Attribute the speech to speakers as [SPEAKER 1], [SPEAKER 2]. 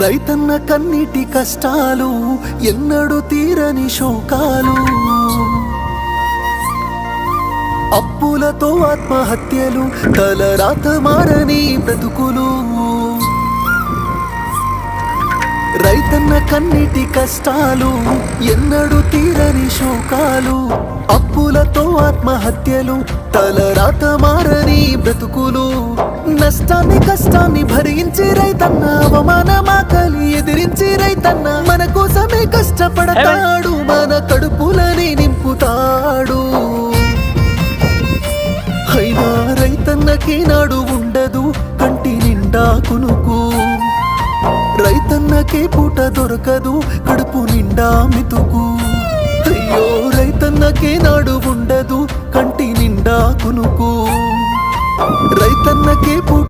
[SPEAKER 1] రైతన్న కన్నీటి కష్టాలు ఎన్నడూ తీరని శోకాలు, అప్పులతో ఆత్మహత్యలు, తలరాత మారని బ్రతుకులు. రైతన్న కన్నీటి కష్టాలు ఎన్నడూ తీరని శోకాలు, అప్పులతో ఆత్మహత్యలు, తలరాత మారని బ్రతుకులు. నష్టాన్ని కష్టాన్ని భరించి రైతన్న, అవమానమాకలి ఎదిరించి రైతన్న మన కోసమే కష్టపడతాడు, మన కడుపులని నింపుతాడు. అయినా రైతన్నకి నాడు ఉండదు కంటి నిండా కునుకు, రైతన్నకే పూట దొరకదు కడుపు నిండా మితుకు. అయ్యో రైతన్నకే నాడు ఉండదు కంటి నిండా కునుకు, రైతన్నకే పూట